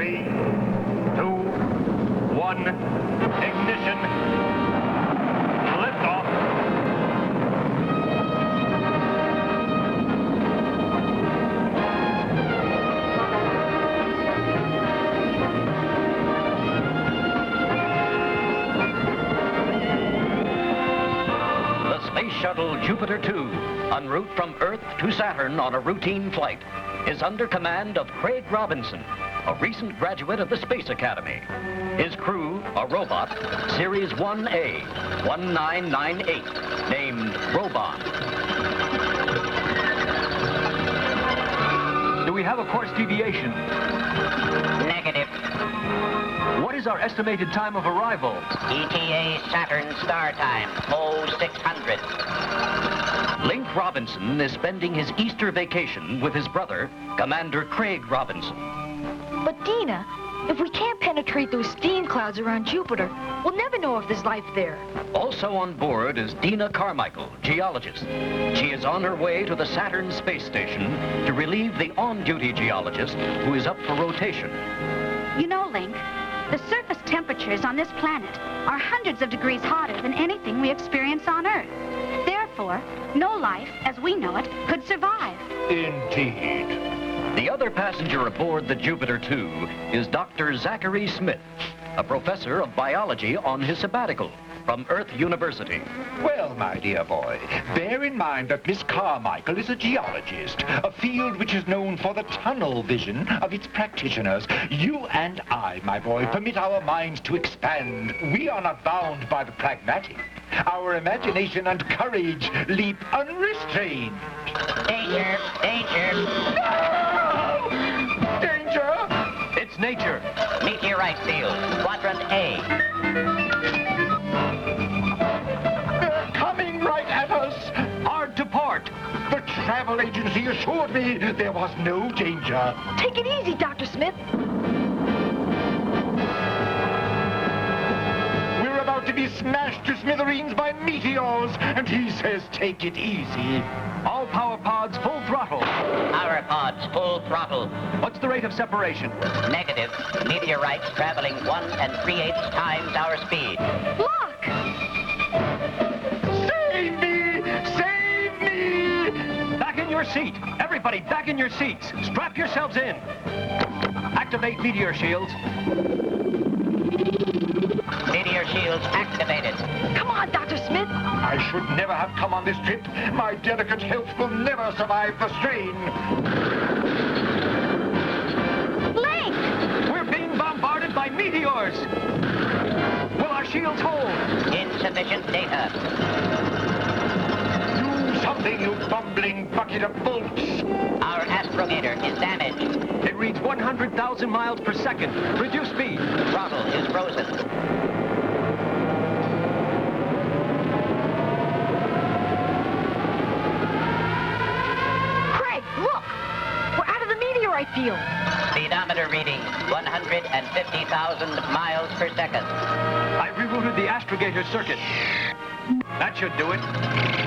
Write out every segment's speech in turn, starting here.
3, 2, 1, ignition, liftoff. Space Shuttle Jupiter 2, en route from Earth to Saturn on a routine flight, is under command of Craig Robinson, a recent graduate of the Space Academy. His crew, a robot, Series 1A, 1998, named Robon. Do we have a course deviation? Negative. What is our estimated time of arrival? ETA Saturn star time, 0600. Link Robinson is spending his Easter vacation with his brother, Commander Craig Robinson. But Dina, if we can't penetrate those steam clouds around Jupiter, we'll never know if there's life there. Also on board is Dina Carmichael, geologist. She is on her way to the Saturn space station to relieve the on-duty geologist who is up for rotation. You know, Link, the surface temperatures on this planet are hundreds of degrees hotter than anything we experience on Earth. Therefore, no life, as we know it, could survive. Indeed. The other passenger aboard the Jupiter 2 is Dr. Zachary Smith, a professor of biology on his sabbatical from Earth University. Well, my dear boy, bear in mind that Miss Carmichael is a geologist, a field which is known for the tunnel vision of its practitioners. You and I, my boy, permit our minds to expand. We are not bound by the pragmatic. Our imagination and courage leap unrestrained. Danger, danger. No! Danger! It's nature. Meteorite field, quadrant A. They're coming right at us! Hard to port. The travel agency assured me there was no danger. Take it easy, Dr. Smith. We're about to be smashed to smithereens by meteors, and he says take it easy. All power pods full throttle. Power pods, full throttle. What's the rate of separation? Negative. Meteorites traveling 1 3/8 times our speed. Look! Save me! Save me! Back in your seat. Everybody back in your seats. Strap yourselves in. Activate meteor shields. Meteor shields activated. Come on, Dr. Smith. I should never have come on this trip. My delicate health will never survive the strain. Link! We're being bombarded by meteors. Will our shields hold? Insufficient data. Do something, you bumbling bucket of bolts. Our astrogator is damaged. It reads 100,000 miles per second. Reduce speed. Throttle is frozen. Craig, look! We're out of the meteorite field. Speedometer reading 150,000 miles per second. I rerouted the astrogator circuit. That should do it.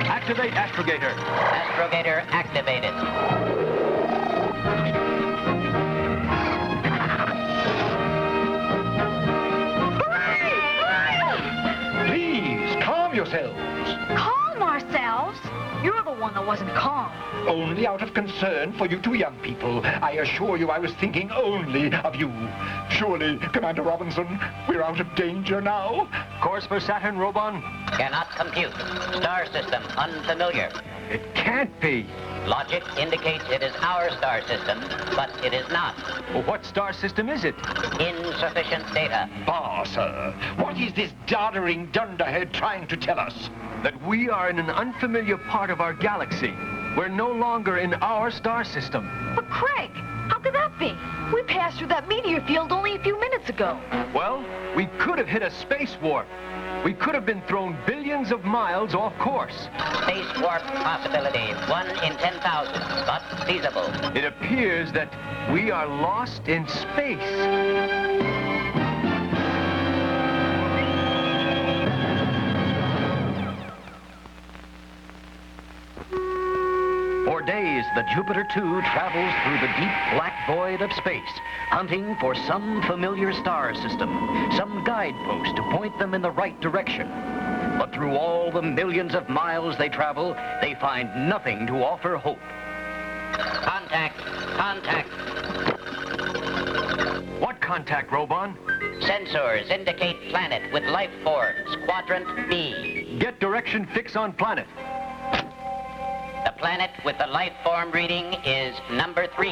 Activate astrogator. Astrogator activated. Please, calm yourselves. Calm ourselves. You're the one that wasn't calm. Only out of concern for you two young people. I assure you I was thinking only of you. Surely, Commander Robinson, we're out of danger now. Course for Saturn, Robon? Cannot compute. Star system unfamiliar. It can't be. Logic indicates it is our star system, but it is not. Well, what star system is it? Insufficient data. Bah, sir. What is this doddering dunderhead trying to tell us? That we are in an unfamiliar part of our galaxy. We're no longer in our star system. But Craig, how could that be? We passed through that meteor field only a few minutes ago. Well, we could have hit a space warp. We could have been thrown billions of miles off course. Space warp possibility, 1 in 10,000, but feasible. It appears that we are lost in space. For days, days, the Jupiter 2 travels through the deep black void of space, hunting for some familiar star system, some guidepost to point them in the right direction. But through all the millions of miles they travel, they find nothing to offer hope. Contact. Contact. What contact, Robon? Sensors indicate planet with life forms, quadrant B. Get direction fix on planet. The planet with the life form reading is number 3.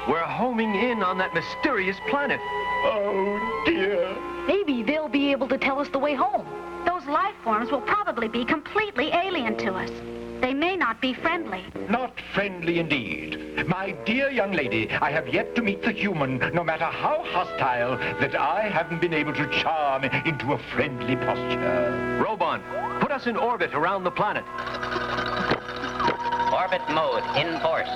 We're homing in on that mysterious planet. Oh, dear. Maybe they'll be able to tell us the way home. Those life forms will probably be completely alien to us. They may not be friendly. Not friendly indeed. My dear young lady, I have yet to meet the human, no matter how hostile, that I haven't been able to charm into a friendly posture. Robon, put us in orbit around the planet. Orbit mode in force.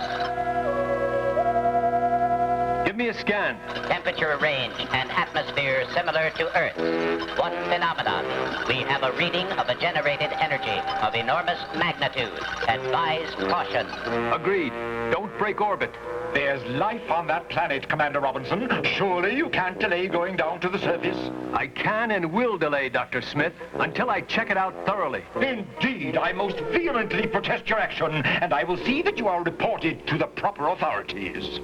Give me a scan. Temperature range and atmosphere similar to Earth. One phenomenon. We have a reading of a generated energy of enormous magnitude. Advise caution. Agreed. Don't break orbit. There's life on that planet, Commander Robinson. Surely you can't delay going down to the surface. I can and will delay, Dr. Smith, until I check it out thoroughly. Indeed, I most vehemently protest your action, and I will see that you are reported to the proper authorities.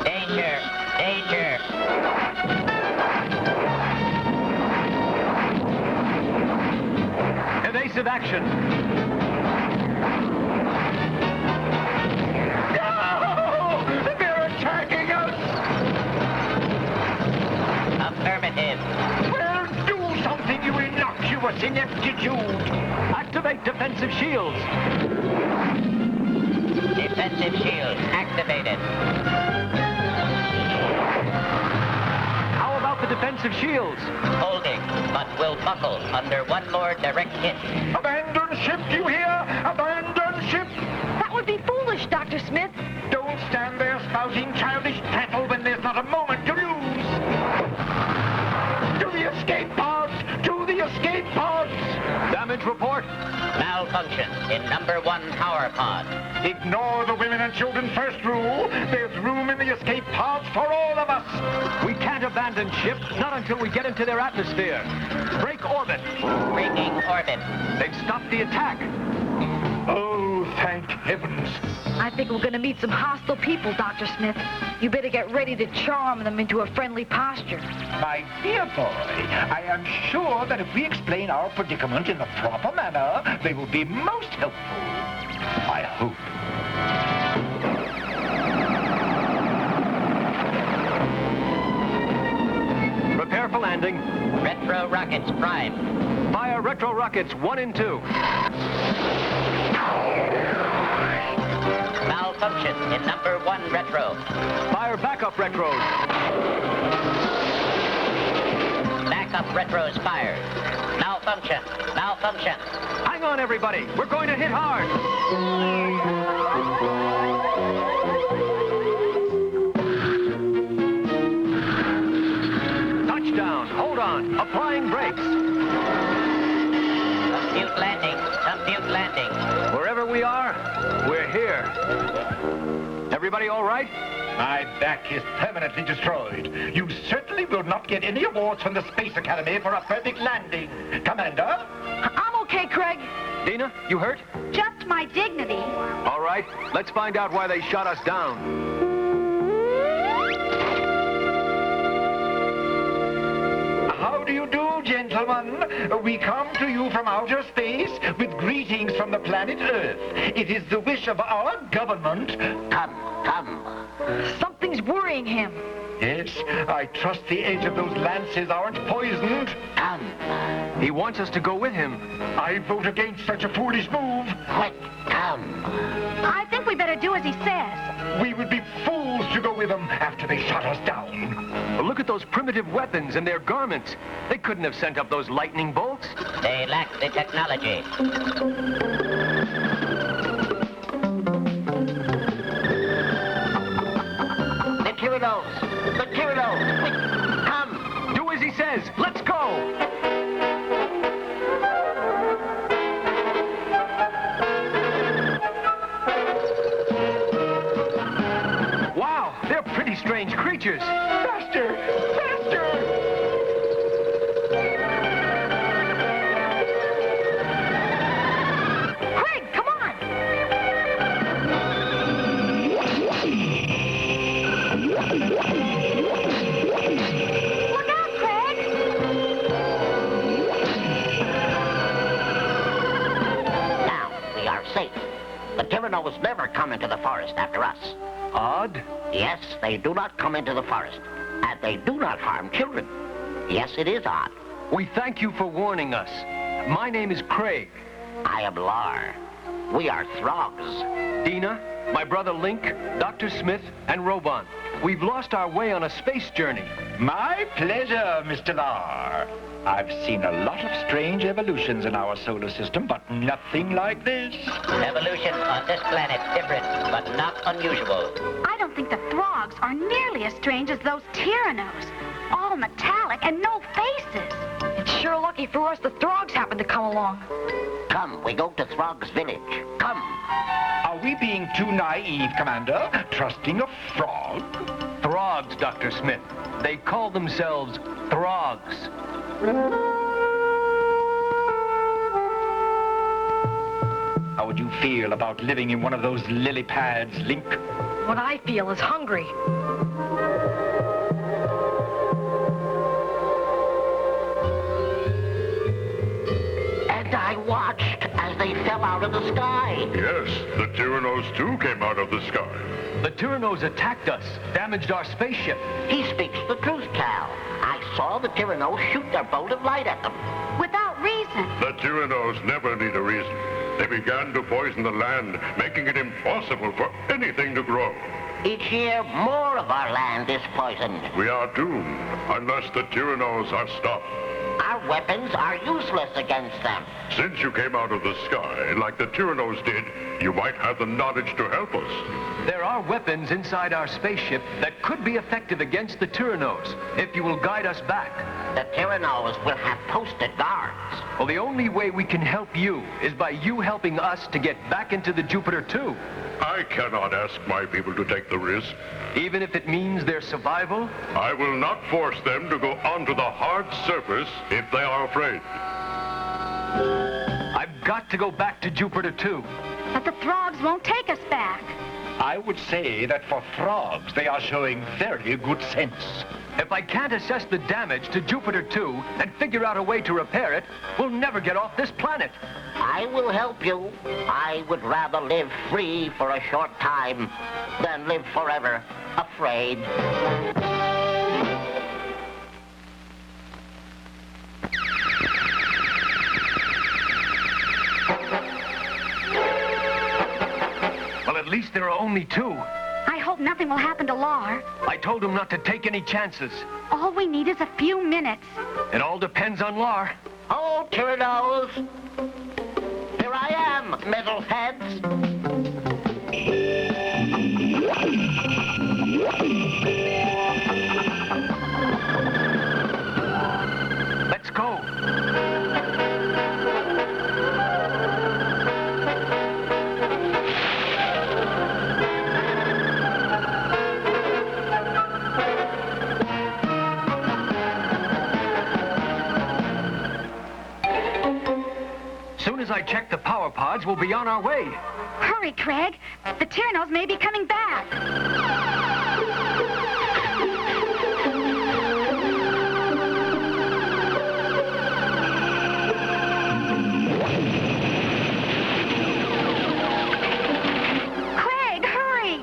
Danger! Danger! Evasive action. No! They're attacking us! Affirmative. Well, do something, you innocuous ineptitude! Activate defensive shields. Defensive shield activated. How about the defensive shields? Holding, but will buckle under one more direct hit. Abandon ship, do you hear? Abandon ship! That would be foolish, Dr. Smith. Don't stand there spouting childish prattle when there's not a moment to lose! To the escape pods! To the escape pods! Damage report. Malfunction in number 1 power pod. Ignore the women and children first rule. There's room in the escape pods for all of us. We can't abandon ship, not until we get into their atmosphere. Break orbit. Breaking orbit. They've stopped the attack. Oh, thank heavens. I think we're going to meet some hostile people, Dr. Smith. You better get ready to charm them into a friendly posture. My dear boy, I am sure that if we explain our predicament in the proper manner, they will be most helpful. I hope. Prepare for landing. Retro rockets prime. Fire retro rockets 1 and 2. Malfunction in number 1 retro. Fire backup retros. Backup retros fired. Malfunction. Malfunction. Hang on, everybody. We're going to hit hard. Touchdown. Hold on. Applying brakes. Compute landing. Compute landing. Wherever we are, we're here. Everybody all right? My back is permanently destroyed. You certainly will not get any awards from the Space Academy for a perfect landing. Commander? I'm okay, Craig. Dina, you hurt? Just my dignity. All right. Let's find out why they shot us down. How do you do, gentlemen? We come to you from outer space with greetings from the planet Earth. It is the wish of our government. Come. Something's worrying him. Yes, I trust the edge of those lances aren't poisoned. Come. He wants us to go with him. I vote against such a foolish move. Quick. Come. I think we better do as he says. We would be fools to go with them after they shot us down. Well, look at those primitive weapons and their garments. They couldn't have sent up those lightning bolts. They lack the technology. Materials. Quick. Come. Do as he says. Let's go. strange creatures. Faster! Faster! Craig, come on! Look out, Craig! Now, we are safe. The Tyrannos never come into the forest after us. Odd? Yes, they do not come into the forest. And they do not harm children. Yes, it is odd. We thank you for warning us. My name is Craig. I am Lar. We are Throgs. Dina, my brother Link, Dr. Smith, and Robon. We've lost our way on a space journey. My pleasure, Mr. Lar. I've seen a lot of strange evolutions in our solar system, but nothing like this. Evolution on this planet different, but not unusual. I don't think the Throgs are nearly as strange as those Tyrannos. All metallic and no faces. It's sure lucky for us the Throgs happened to come along. Come, we go to Throg's village. Come. Are we being too naive, Commander? Trusting a frog? Throgs, Dr. Smith. They call themselves Throgs. How would you feel about living in one of those lily pads, Link? What I feel is hungry. And I watched as they fell out of the sky. Yes, the Tyrannos too came out of the sky. The Tyrannos attacked us, damaged our spaceship. He speaks the truth, Cal. I saw the Tyrannos shoot their bolt of light at them. Without reason. The Tyrannos never need a reason. They began to poison the land, making it impossible for anything to grow. Each year, more of our land is poisoned. We are doomed unless the Tyrannos are stopped. Our weapons are useless against them. Since you came out of the sky, like the Tyrannos did, you might have the knowledge to help us. There are weapons inside our spaceship that could be effective against the Tyrannos, if you will guide us back. The Tyrannos will have posted guards. Well, the only way we can help you is by you helping us to get back into the Jupiter 2. I cannot ask my people to take the risk. Even if it means their survival? I will not force them to go onto the hard surface if they are afraid. I've got to go back to Jupiter 2. But the Throgs won't take us back. I would say that for frogs, they are showing very good sense. If I can't assess the damage to Jupiter 2 and figure out a way to repair it, we'll never get off this planet. I will help you. I would rather live free for a short time than live forever afraid. Well, at least there are only two. I hope nothing will happen to Lar. I told him not to take any chances. All we need is a few minutes. It all depends on Lar. Oh, Tyrannos! Here I am, metalheads! Let's go. Soon as I check the power pods, we'll be on our way. Hurry, Craig. The Tyrannos may be coming back. Craig, hurry!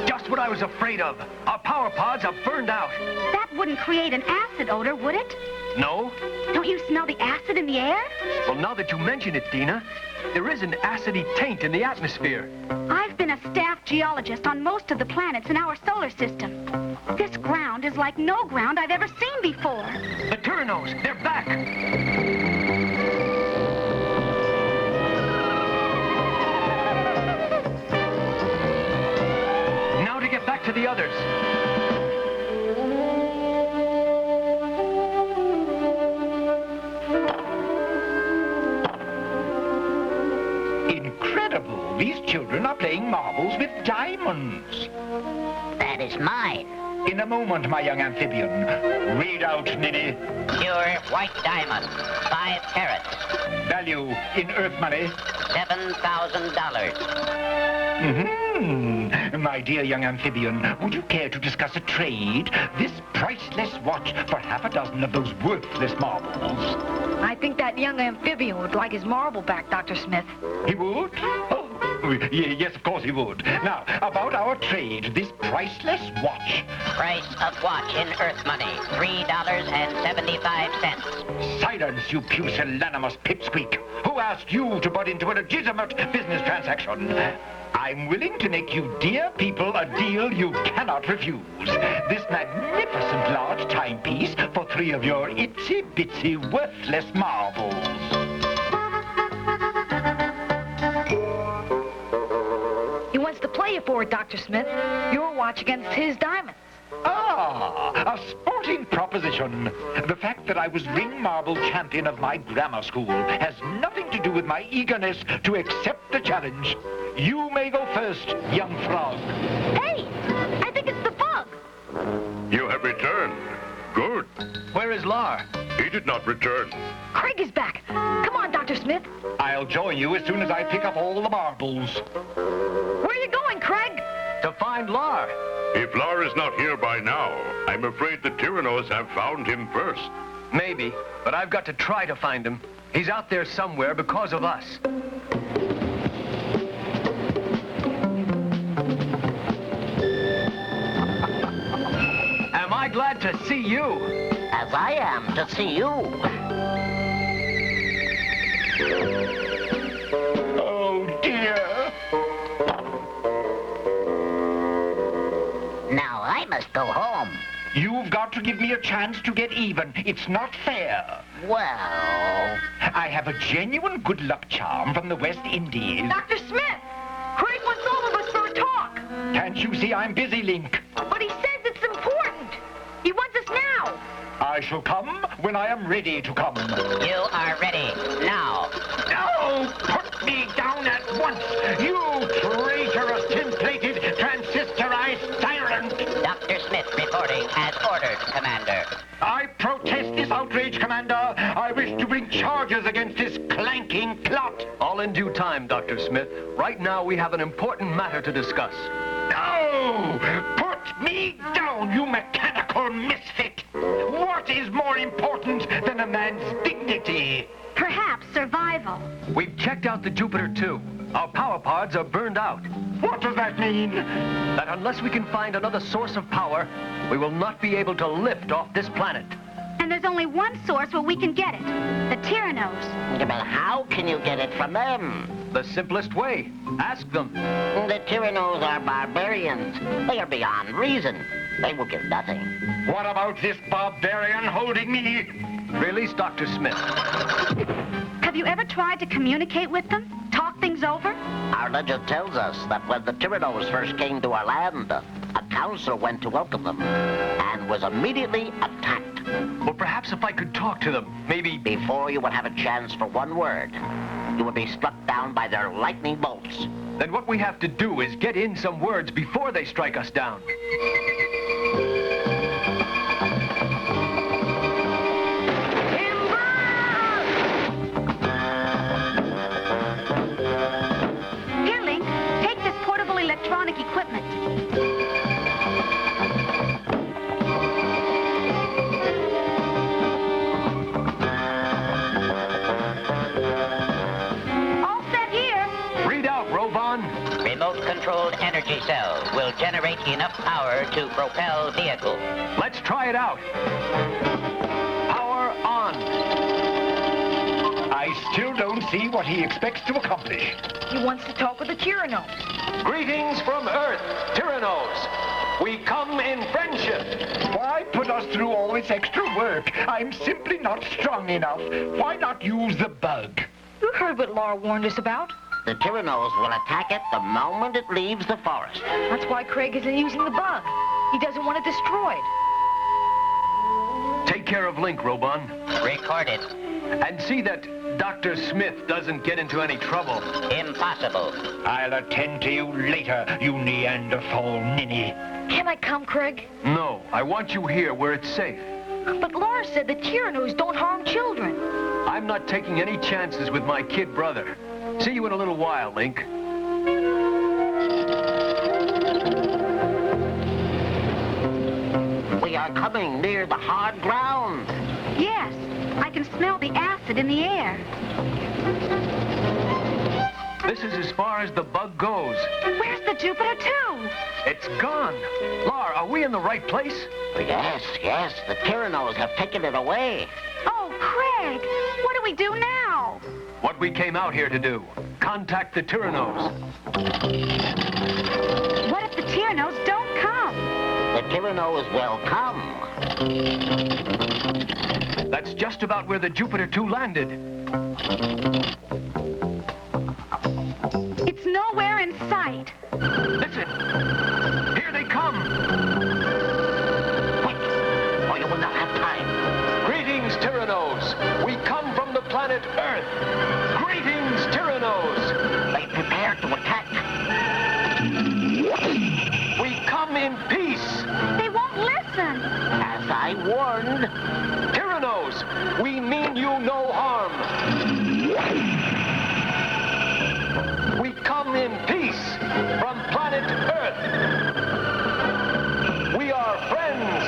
Just what I was afraid of. Our power pods are burned out. That wouldn't create an acid odor, would it? No? Don't you smell the acid in the air? Well, now that you mention it, Dina, there is an acidy taint in the atmosphere. I've been a staff geologist on most of the planets in our solar system. This ground is like no ground I've ever seen before. The Tyrannos, they're back. Now to get back to the others. Incredible! These children are playing marbles with diamonds. That is mine. In a moment, my young amphibian. Read out, Ninny. Pure white diamond, 5 carats, Value in Earth money. $7,000. My dear young amphibian, would you care to discuss a trade? This priceless watch for half a dozen of those worthless marbles. I think that young amphibian would like his marble back, Dr. Smith. He would? Oh, yes, of course he would. Now, about our trade, this priceless watch. Price of watch in Earth money, $3.75. Silence, you pusillanimous pipsqueak. Who asked you to butt into a legitimate business transaction? I'm willing to make you dear people a deal you cannot refuse. This magnificent large timepiece for 3 of your itsy-bitsy worthless marbles. He wants to play you for it, Dr. Smith. Your watch against his diamonds. Ah, a sporting proposition. The fact that I was ring marble champion of my grammar school has nothing to do with my eagerness to accept the challenge. You may go first, young frog. Hey, I think it's the bug. You have returned. Good. Where is Lar? He did not return. Craig is back. Come on, Dr. Smith. I'll join you as soon as I pick up all the marbles. Where are you going, Craig? To find Lar. If Lar is not here by now, I'm afraid the Tyrannos have found him first. Maybe, but I've got to try to find him. He's out there somewhere because of us. Am I glad to see you? As I am to see you. Oh, dear. Now I must go home. You've got to give me a chance to get even. It's not fair. Well... I have a genuine good luck charm from the West Indies. Dr. Smith! Craig wants all of us for a talk. Can't you see I'm busy, Link? But he says it's important. He wants us now. I shall come when I am ready to come. You are ready now. No! Put me down at once! You traitorous tin-plated, transistorized tyrant! Dr. Smith reporting as ordered, Commander. I protest this outrage, Commander. I wish to bring charges against this clanking plot. All in due time, Dr. Smith. Right now, we have an important matter to discuss. No! Put me down, you mechanical misfit! What is more important than a man's dignity? Perhaps survival. We've checked out the Jupiter 2. Our power pods are burned out. What does that mean? That unless we can find another source of power, we will not be able to lift off this planet. And there's only one source where we can get it. The Tyrannos. But how can you get it from them? The simplest way. Ask them. The Tyrannos are barbarians. They are beyond reason. They will give nothing. What about this barbarian holding me? Release Dr. Smith. Have you ever tried to communicate with them? Talk things over? Our legend tells us that when the Tyrannos first came to our land, a council went to welcome them and was immediately attacked. Well, perhaps if I could talk to them, maybe... Before you would have a chance for one word, you would be struck down by their lightning bolts. Then what we have to do is get in some words before they strike us down. Here, Link, take this portable electronic equipment. All set here. Read out, Rovan. Remote-controlled energy cell will generate enough power to propel vehicle. Let's try it out. Power on. I still don't see what he expects to accomplish. He wants to talk with the Tyrannos. Greetings from Earth, Tyrannos. We come in friendship. Why put us through all this extra work? I'm simply not strong enough. Why not use the bug? You heard what Laura warned us about. The Tyrannos will attack it the moment it leaves the forest. That's why Craig isn't using the bug. He doesn't want it destroyed. Take care of Link, Roban. Recorded. And see that Dr. Smith doesn't get into any trouble. Impossible. I'll attend to you later, you Neanderthal ninny. Can I come, Craig? No, I want you here where it's safe. But Laura said the Tyrannos don't harm children. I'm not taking any chances with my kid brother. See you in a little while, Link. We are coming near the hard ground. Yes, I can smell the acid in the air. This is as far as the bug goes. Where's the Jupiter 2? It's gone. Lar, are we in the right place? Yes, the Tyrannos have taken it away. Oh, Craig, what do we do now? What we came out here to do. Contact the Tyrannos. What if the Tyrannos don't come? The Tyrannos will come. That's just about where the Jupiter 2 landed. It's nowhere in sight. Listen. Here they come. Quick, or you will not have time. Greetings, Tyrannos. We come from the planet Earth. Greetings, Tyrannos. They prepare to attack. We come in peace. They won't listen. As I warned. Tyrannos, we mean you no harm. We come in peace from planet Earth. We are friends.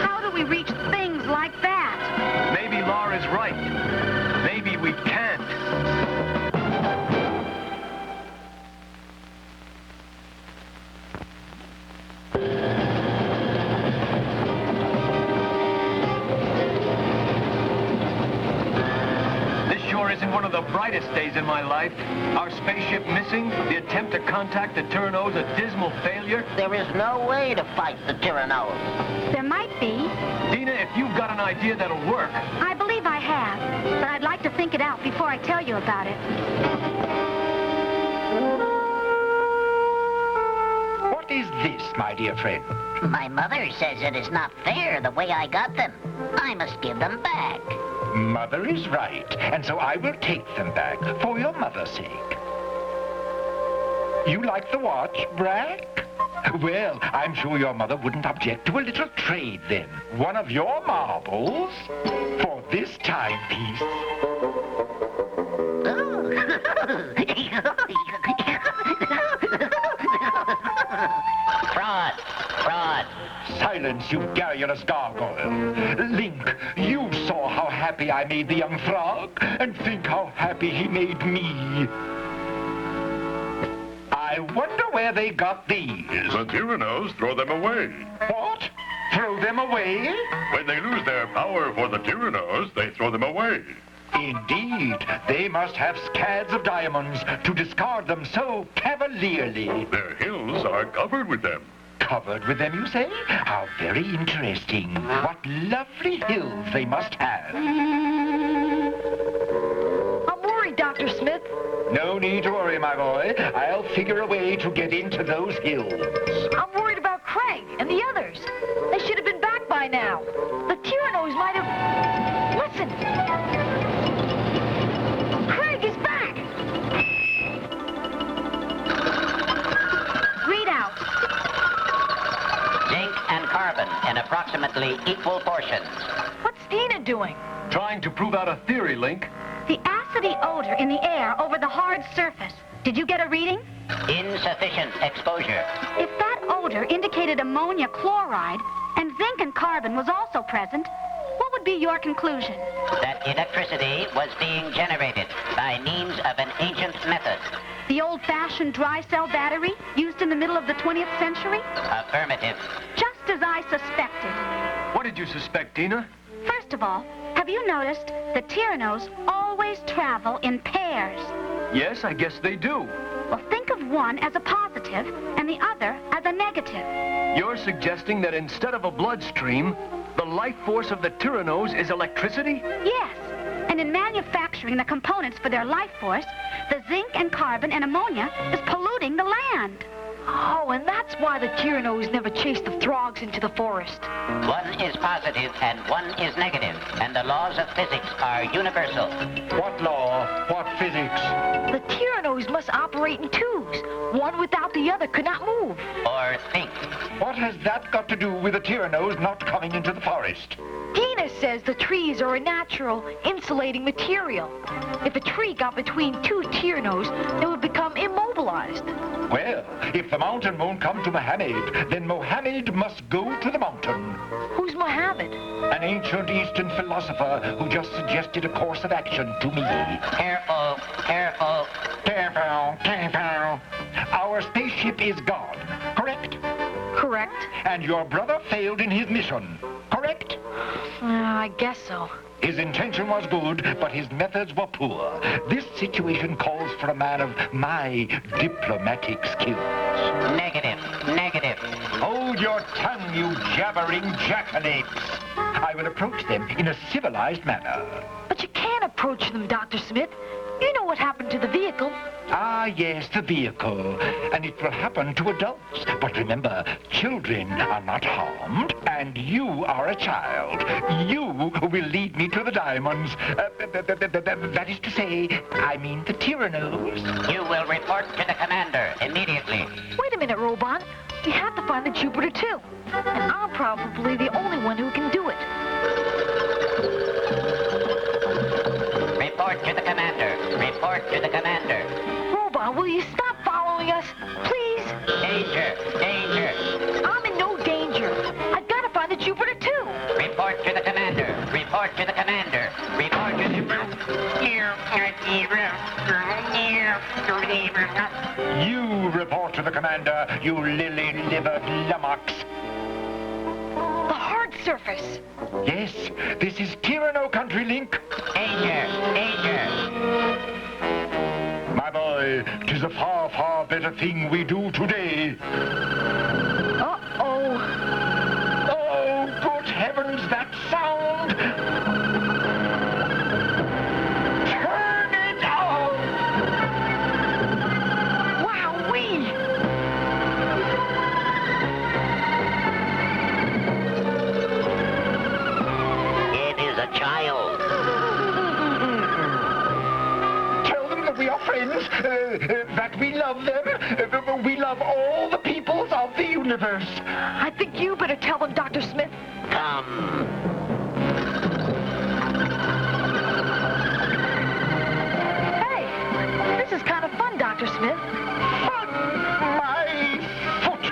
How do we reach things like that? Maybe Laura's right. Maybe we can't. Isn't one of the brightest days in my life. Our spaceship missing, the attempt to contact the Tyrannos a dismal failure. There is no way to fight the Tyrannos. There might be. Dina, if you've got an idea that'll work. I believe I have, but I'd like to think it out before I tell you about it. What is this, my dear friend? My mother says it is not fair the way I got them. I must give them back. Mother is right, and so I will take them back for your mother's sake. You like the watch, Brack? Well, I'm sure your mother wouldn't object to a little trade then. One of your marbles for this timepiece. Fraud. Silence, you garrulous gargoyle. Link, you saw how happy I made the young frog, and think how happy he made me. I wonder where they got these. The Tyrannos throw them away. What? Throw them away? When they lose their power for the Tyrannos, they throw them away. Indeed, they must have scads of diamonds to discard them so cavalierly. Their hills are covered with them. Covered with them, you say? How very interesting. What lovely hills they must have. I'm worried, Dr. Smith. No need to worry, my boy. I'll figure a way to get into those hills. I'm worried about Craig and the others. They should have been back by now. The Tyrannos might have... Listen! Craig is back! Read out. Zinc and carbon in approximately equal portions. What's Dina doing? Trying to prove out a theory, Link. The acidy odor in the air over the hard surface. Did you get a reading? Insufficient exposure. If that odor indicated ammonia chloride and zinc and carbon was also present, what would be your conclusion? That electricity was being generated by means of an ancient method. The old-fashioned dry cell battery used in the middle of the 20th century? Affirmative. Just as I suspected. What did you suspect, Dina? First of all, have you noticed that Tyrannos always travel in pairs? Yes, I guess they do. Well, think of one as a positive and the other as a negative. You're suggesting that instead of a bloodstream, the life force of the Tyrannos is electricity? Yes, and in manufacturing the components for their life force, the zinc and carbon and ammonia is polluting the land. Oh, and that's why the Tyrannos never chased the Throgs into the forest. One is positive and one is negative, and the laws of physics are universal. What law? What physics? The Tyrannos must operate in twos. One without the other could not move. Or think. What has that got to do with the Tyrannos not coming into the forest? Dina says the trees are a natural, insulating material. If a tree got between two Tyrannos, it would become immobilized. Well, if the mountain won't come to Mohammed, then Mohammed must go to the mountain. Who's Mohammed? An ancient Eastern philosopher who just suggested a course of action to me. Careful, careful. Careful, careful. Our spaceship is gone, correct? Correct. And your brother failed in his mission, correct? I guess so. His intention was good, but his methods were poor. This situation calls for a man of my diplomatic skills. Negative, negative. Hold your tongue, you jabbering jackanapes. I will approach them in a civilized manner. But you can't approach them, Dr. Smith. You know what happened to the vehicle. Ah, yes, the vehicle. And it will happen to adults. But remember, children are not harmed, and you are a child. You will lead me to the diamonds. That is to say, I mean the Tyrannos. You will report to the commander immediately. Wait a minute, Robot. We have to find the Jupiter, too. And I'm probably the only one who can do it. Report to the commander. Report to the commander. Robot, will you stop following us? Please? Danger, danger. I'm in no danger. I've got to find the Jupiter, too. Report to the commander. Report to the commander. Report to the... You report to the commander, you lily-livered lummox. The hard surface. Yes, this is Tyranno Country Link. Danger, danger. My boy, 'tis a far, far better thing we do today. Uh-oh. Oh, good heavens, that sound! Turn it off! Wowee! It is a child. Tell them that we are friends, that we love them, we love all the peoples of the universe. I think you better tell them, Dr. Smith. Come. Hey, this is kind of fun, Dr. Smith. But my foot!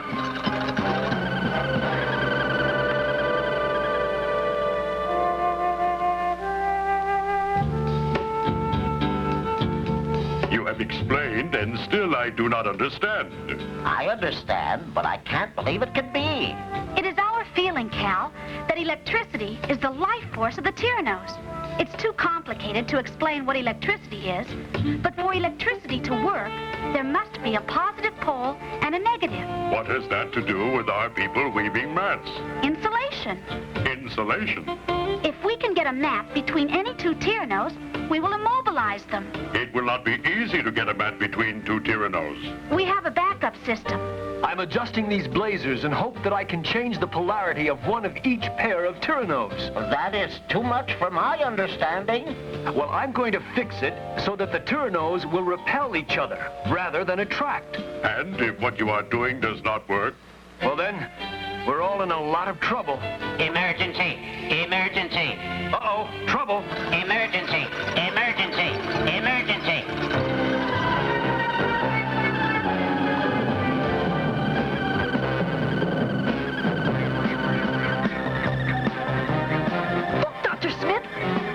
You have explained, and still I do not understand. I understand, but I can't believe it could be. It is our feeling, Cal, that electricity is the life force of the Tyrannos. It's too complicated to explain what electricity is, but for electricity to work, there must be a positive pole and a negative. What has that to do with our people weaving mats? Insulation. Insulation. If we can get a mat between any two Tyrannos, we will immobilize them. It will not be easy to get a mat between two Tyrannos. We have a backup system. I'm adjusting these blazers and hope that I can change the polarity of one of each pair of Tyrannos. That is too much for my understanding. Well, I'm going to fix it so that the Tyrannos will repel each other rather than attract. And if what you are doing does not work, Well then, we're all in a lot of trouble. Emergency, emergency, Uh-oh, trouble. emergency, emergency, emergency. Look, Dr. Smith,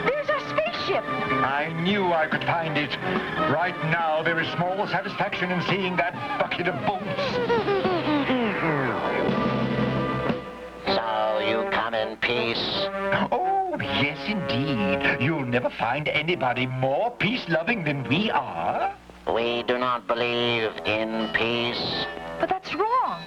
there's our spaceship. I knew I could find it. Right now, there is small satisfaction in seeing that bucket of bolts. So you come in peace. Oh, yes, indeed. You'll never find anybody more peace-loving than we are. We do not believe in peace. But that's wrong.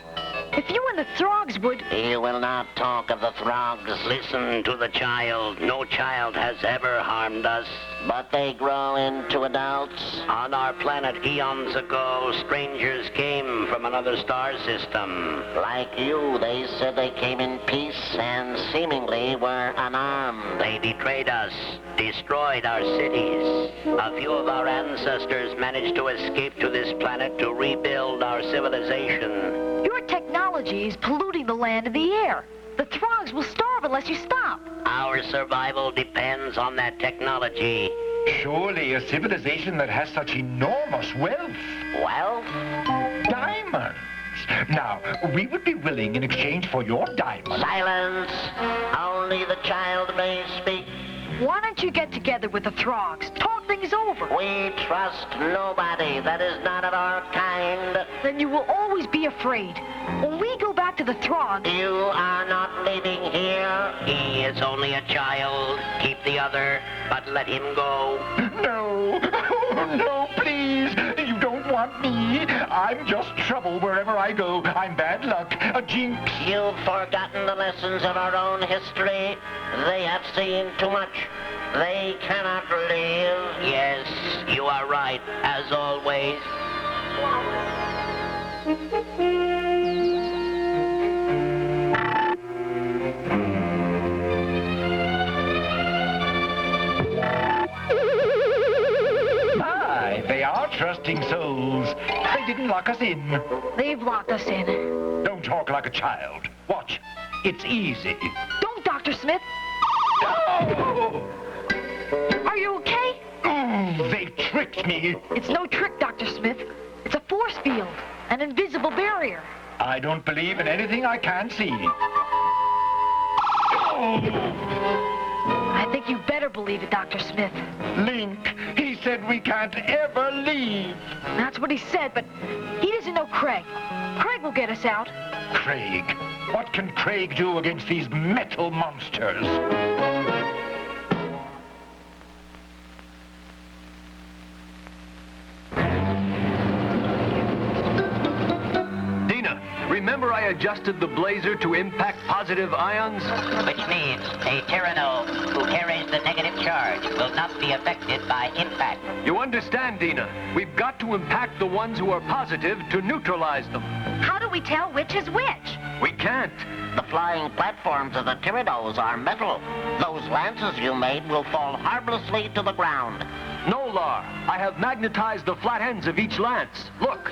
If you and the Throgs would... You will not talk of the Throgs. Listen to the child. No child has ever harmed us. But they grow into adults. On our planet eons ago, strangers came from another star system. Like you, they said they came in peace and seemingly were unarmed. They betrayed us, destroyed our cities. A few of our ancestors managed to escape to this planet to rebuild our civilization. Your technology is polluting the land and the air. The Throgs will starve unless you stop. Our survival depends on that technology. Surely a civilization that has such enormous wealth. Wealth? Diamonds. Now, we would be willing in exchange for your diamonds. Silence! Only the child may speak. Why don't you get together with the Throgs? Talk things over. We trust nobody. That is not of our kind. Then you will always be afraid. When we go back to the Throgs... You are not leaving here. He is only a child. Keep the other, but let him go. No. Oh, no, please. You don't want me. I'm just trouble wherever I go. I'm bad luck. A jinx. You've forgotten the lessons of our own history. They have seen too much. They cannot live. Yes, you are right, as always. My, they are trusting souls. They didn't lock us in. They've locked us in. Don't talk like a child. Watch. It's easy. Don't, Dr. Smith. Oh! Are you okay? They tricked me. It's no trick, Dr. Smith. It's a force field, an invisible barrier. I don't believe in anything I can't see. Oh! I think you better believe it, Dr. Smith. Link, he said we can't ever leave. That's what he said, but he doesn't know Craig. Craig will get us out. Craig. What can Craig do against these metal monsters? Remember I adjusted the blazer to impact positive ions? Which means a Tyranno who carries the negative charge will not be affected by impact. You understand, Dina? We've got to impact the ones who are positive to neutralize them. How do we tell which is which? We can't. The flying platforms of the Tyrannos are metal. Those lances you made will fall harmlessly to the ground. No, Lar. I have magnetized the flat ends of each lance. Look.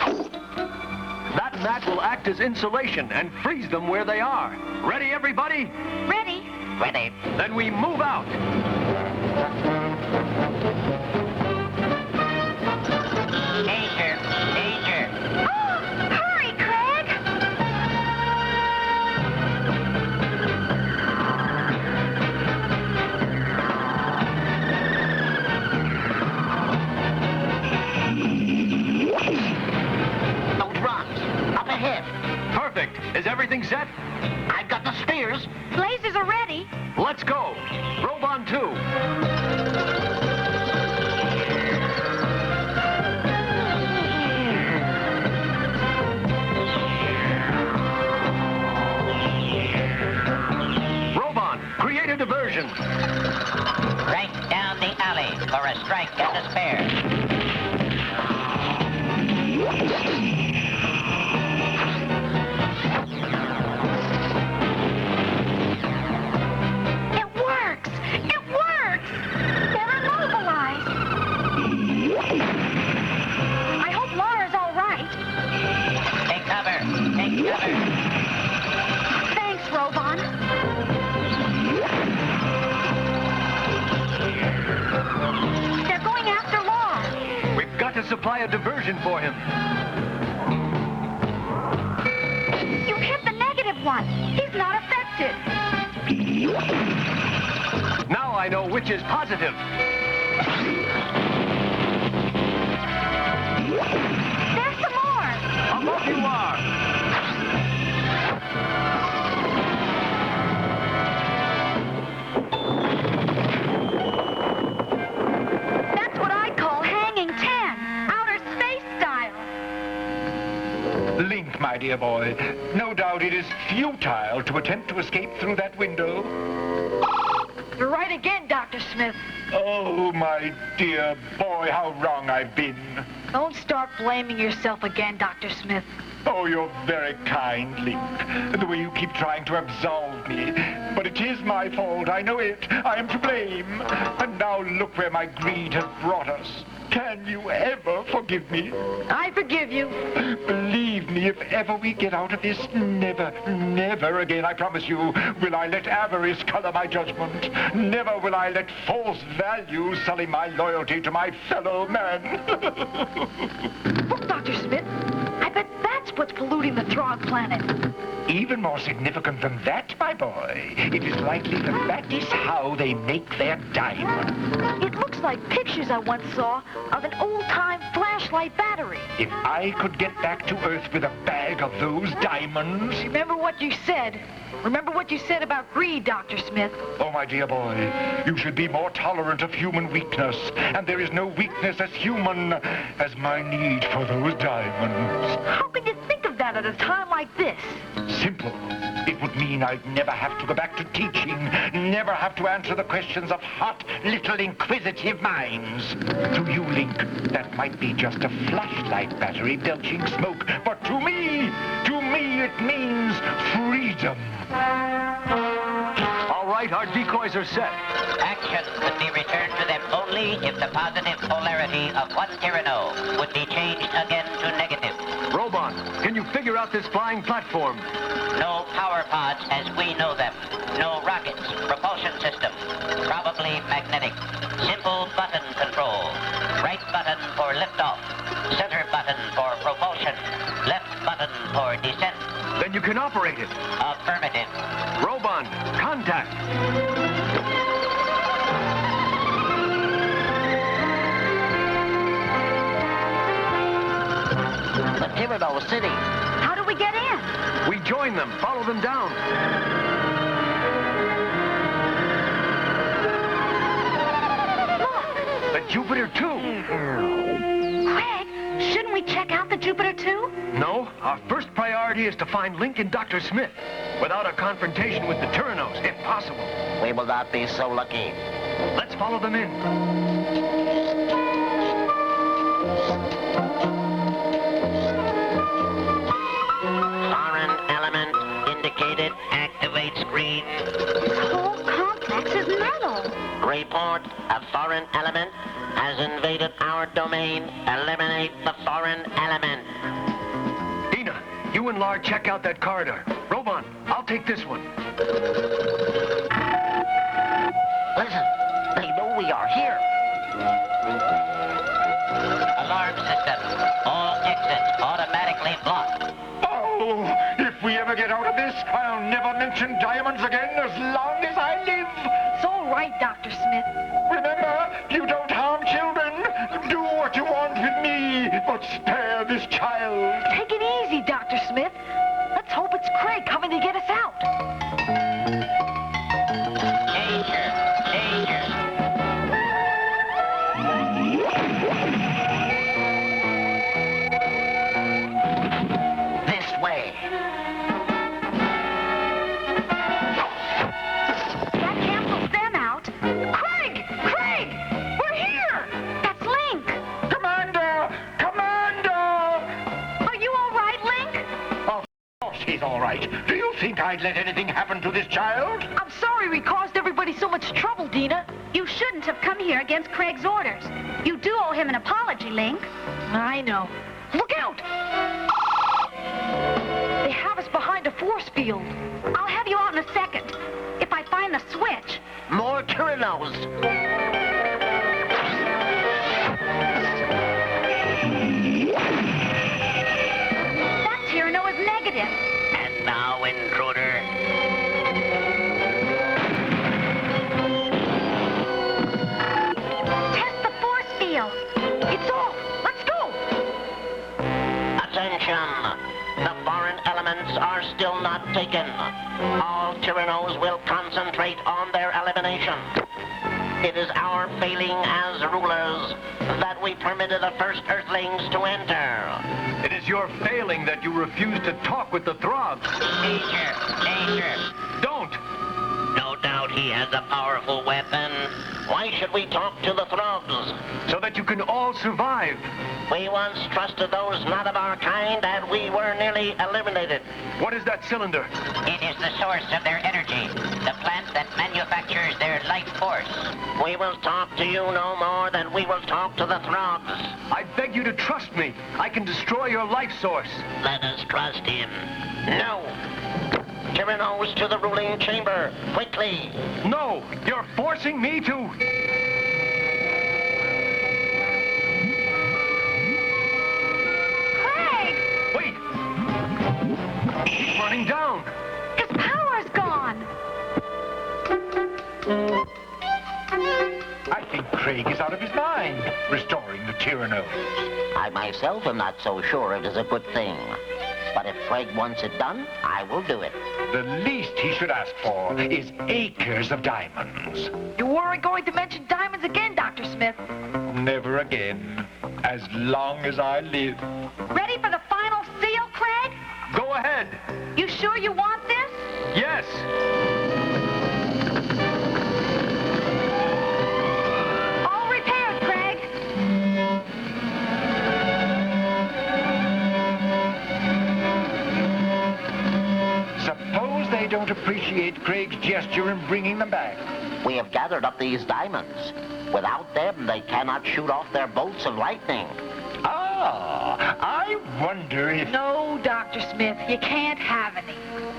That mat will act as insulation and freeze them where they are. Ready, everybody? Ready? Ready. Then we move out. Danger! Danger! Oh, hurry, Craig! Those rocks. Up ahead. Perfect. Is everything set? I've got the spears. Lasers are ready. Let's go. Robon 2. Robon, create a diversion. Right down the alley for a strike and a spare. It works! It works! They're immobilized. I hope Laura's all right. Take cover! Take cover! Thanks, Robon. They're going after Laura. We've got to supply a diversion for him. You hit the negative one. He's not affected. Now I know which is positive. There's some more. Above you are. That's what I call hanging 10. Outer space style. Link, my dear boy. No doubt it is futile to attempt to escape through that window. You're right again, Dr. Smith. Oh, my dear boy, how wrong I've been. Don't start blaming yourself again, Dr. Smith. Oh, you're very kind, Link. The way you keep trying to absolve me. But it is my fault. I know it. I am to blame. And now look where my greed has brought us. Can you ever forgive me? I forgive you. Believe me, if ever we get out of this, never, never again, I promise you, will I let avarice color my judgment. Never will I let false values sully my loyalty to my fellow man. Look, Dr. Smith, I bet that's what's polluting the Throg planet. Even more significant than that, my boy, it is likely that is how they make their diamond. It looks like pictures I once saw of an old-time flashlight battery. If I could get back to Earth with a bag of those diamonds... Remember what you said. Remember what you said about greed, Dr. Smith. Oh, my dear boy, you should be more tolerant of human weakness. And there is no weakness as human as my need for those diamonds. How can you think of that at a time like this? Simple. It would mean I'd never have to go back to teaching, never have to answer the questions of hot, little, inquisitive minds. To you, Link, that might be just a flashlight battery belching smoke, but to me it means freedom. All right, our decoys are set. Action would be returned to them only if the positive polarity of one Tyranno would be changed again to negative. Robot, can you figure out this flying platform? No power pods as we know them. No rockets, propulsion system. Probably magnetic. Simple button control. Right button for liftoff. Center button for propulsion. Left button for descent. Then you can operate it. Affirmative. Robot, contact. The Tyranno City. How do we get in? We join them. Follow them down. Look! The Jupiter 2. Craig, shouldn't we check out the Jupiter 2? No, our first priority is to find Link and Dr. Smith without a confrontation with the Tyrannos, if possible. We will not be so lucky. Let's follow them in. Foreign element indicated. Activate screen. This whole complex is metal. Report. A foreign element has invaded our domain. Eliminate the foreign element. Dina, you and Lar check out that corridor. Roban, I'll take this one. Listen, they know we are here. Alarm system. All exits automatically blocked. Oh, if we ever get out of this, I'll never mention diamonds again as long as I live. It's all right, Dr. Smith. Remember, you don't harm children. Do what you want with me, but spare this child. Take it easy, Dr. Smith. Let's hope it's Craig coming to get us out. Danger. Danger. This way. That cancels them out. Craig! Craig! We're here! That's Link. Commander! Commander! Are you all right, Link? Of course he's all right. Do you think I'd let anything happen to this child? I'm sorry we caused everybody so much trouble, Dina. You shouldn't have come here against Craig's orders. You do owe him an apology, Link. I know. Look out! They have us behind a force field. I'll have you out in a second. If I find the switch. More Tyrannos. That Tyranno is negative. And now, intruder, Test the force field. It's off! Let's go! Attention. The foreign elements are still not taken. All Tyrannos will concentrate on their elimination. It is our failing as rulers that we permitted the first Earthlings to enter. It is your failing that you refuse to talk with the Throgs. Danger! Danger! Don't! No doubt he has a powerful weapon. Why should we talk to the Throgs? So that you can all survive. We once trusted those not of our kind, and we were nearly eliminated. What is that cylinder? It is the source of their energy, the plant that manufactures their life force. We will talk to you no more than we will talk to the Throgs. I beg you to trust me. I can destroy your life source. Let us trust him. No! Tyrannos to the ruling chamber, quickly! No! You're forcing me to... Craig! Wait! He's running down. His power's gone. I think Craig is out of his mind, restoring the Tyrannos. I myself am not so sure it is a good thing. But if Craig wants it done, I will do it. The least he should ask for is acres of diamonds. You weren't going to mention diamonds again, Dr. Smith. Never again, as long as I live. Ready for the final seal, Craig? Go ahead. You sure you want this? Yes. All repaired, Craig. Suppose they don't appreciate Craig's gesture in bringing them back. We have gathered up these diamonds. Without them, they cannot shoot off their bolts of lightning. Ah, I wonder if... No, Dr. Smith, you can't have any.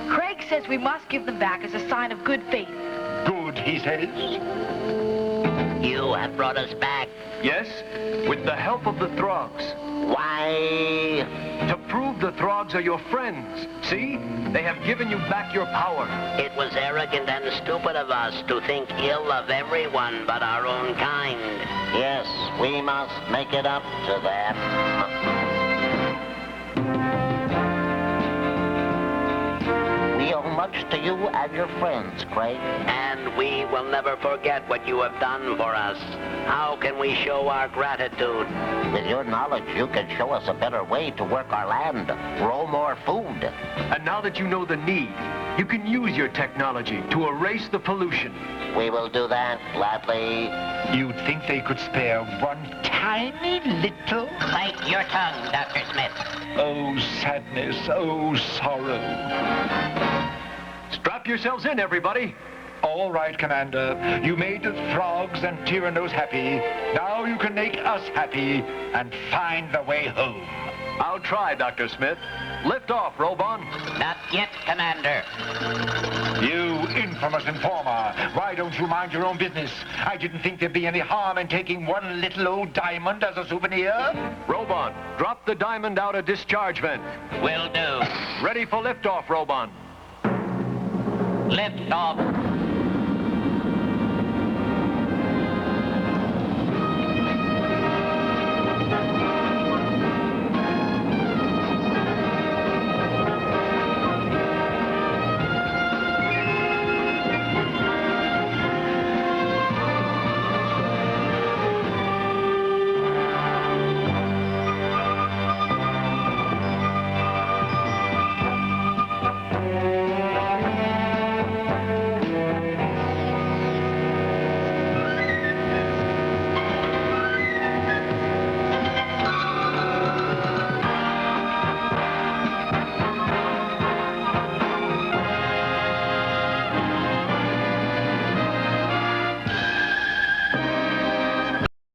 Craig says we must give them back as a sign of good faith. Good, he says. You have brought us back. Yes? With the help of the Throgs. Why? To prove the Throgs are your friends. See? They have given you back your power. It was arrogant and stupid of us to think ill of everyone but our own kind. Yes, we must make it up to them. We owe much to you and your friends, Craig. And we will never forget what you have done for us. How can we show our gratitude? With your knowledge, you can show us a better way to work our land, grow more food. And now that you know the need, you can use your technology to erase the pollution. We will do that gladly. You'd think they could spare one tiny little... Bite your tongue, Dr. Smith. Oh, sadness, oh, sorrow. Strap yourselves in, everybody. All right, Commander. You made the Throgs and Tyrannos happy. Now you can make us happy and find the way home. I'll try, Dr. Smith. Lift off, Robon. Not yet, Commander. You infamous informer. Why don't you mind your own business? I didn't think there'd be any harm in taking one little old diamond as a souvenir. Robon, drop the diamond out a discharge vent. Will do. Ready for liftoff, Robon. Lift off.